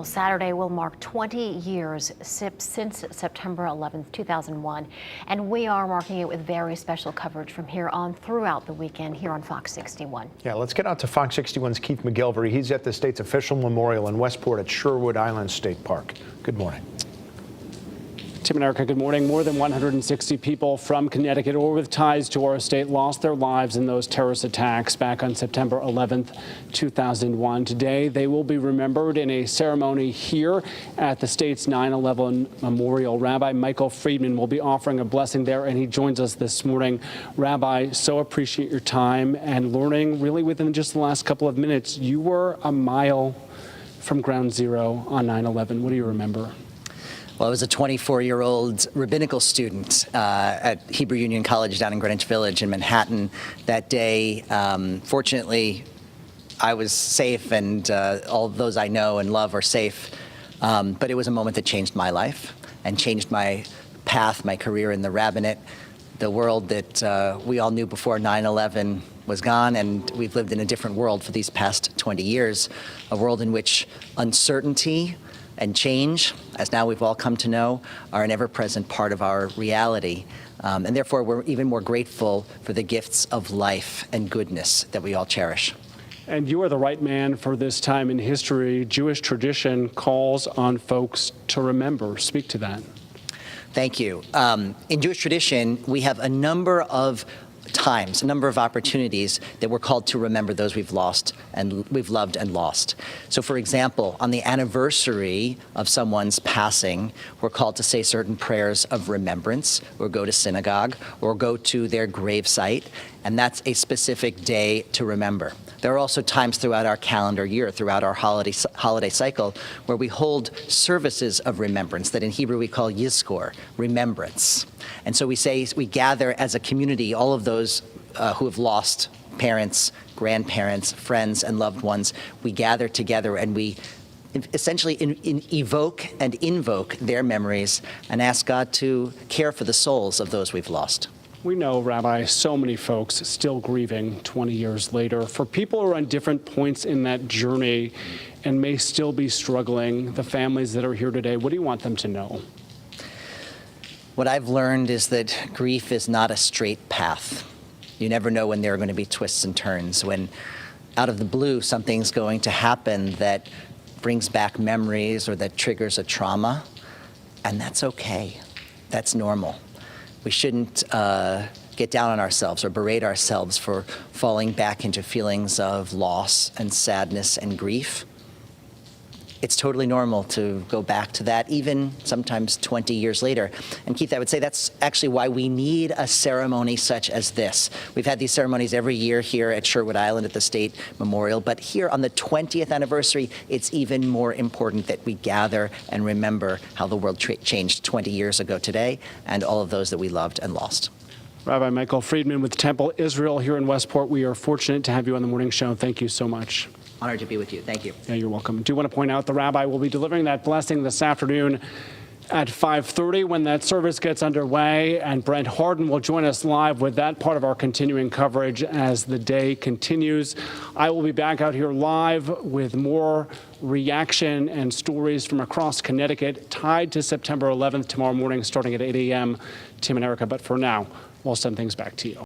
Well, Saturday will mark 20 years since September 11th, 2001, and we are marking it with very special coverage from here on throughout the weekend here on Fox 61. Yeah, let's get out to Fox 61's Keith McGilvery. He's at the state's official memorial in Westport at Sherwood Island State Park. Good morning. Tim and Erica, good morning. More than 160 people from Connecticut or with ties to our state lost their lives in those terrorist attacks back on September 11th, 2001. Today, they will be remembered in a ceremony here at the state's 9/11 memorial. Rabbi Michael Friedman will be offering a blessing there, and he joins us this morning. Rabbi, so appreciate your time and learning really within just the last couple of minutes. You were a mile from ground zero on 9/11. What do you remember? Well, I was a 24-year-old rabbinical student at Hebrew Union College down in Greenwich Village in Manhattan that day. Fortunately, I was safe, and all those I know and love are safe. But it was a moment that changed my life and changed my path, my career in the rabbinate. The world that we all knew before 9/11 was gone, and we've lived in a different world for these past 20 years, a world in which uncertainty and change, as now we've all come to know, are an ever-present part of our reality. And therefore, we're even more grateful for the gifts of life and goodness that we all cherish. And you are the right man for this time in history. Jewish tradition calls on folks to remember. Speak to that. Thank you. In Jewish tradition, we have a number of times, a number of opportunities that we're called to remember those we've lost and we've loved and lost. So for example, on the anniversary of someone's passing, we're called to say certain prayers of remembrance, or go to synagogue, or go to their gravesite, and that's a specific day to remember. There are also times throughout our calendar year, throughout our holiday cycle, where we hold services of remembrance that in Hebrew we call yizkor, remembrance. And so we gather as a community, all of those who have lost parents, grandparents, friends, and loved ones. We gather together and we essentially evoke and invoke their memories and ask God to care for the souls of those we've lost. We know, Rabbi, so many folks still grieving 20 years later. For people who are on different points in that journey and may still be struggling, the families that are here today, what do you want them to know? What I've learned is that grief is not a straight path. You never know when there are going to be twists and turns, when out of the blue something's going to happen that brings back memories or that triggers a trauma, and that's okay. That's normal. We shouldn't get down on ourselves or berate ourselves for falling back into feelings of loss and sadness and grief. It's totally normal to go back to that, even sometimes 20 years later. And Keith, I would say that's actually why we need a ceremony such as this. We've had these ceremonies every year here at Sherwood Island at the State Memorial, but here on the 20th anniversary, it's even more important that we gather and remember how the world changed 20 years ago today, and all of those that we loved and lost. Rabbi Michael Friedman with Temple Israel here in Westport. We are fortunate to have you on the morning show. Thank you so much. Honored to be with you. Thank you. Yeah, you're welcome. I do want to point out the rabbi will be delivering that blessing this afternoon at 5:30 when that service gets underway, and Brent Harden will join us live with that part of our continuing coverage as the day continues. I will be back out here live with more reaction and stories from across Connecticut tied to September 11th tomorrow morning starting at 8 a.m. Tim and Erica, but for now, we'll send things back to you.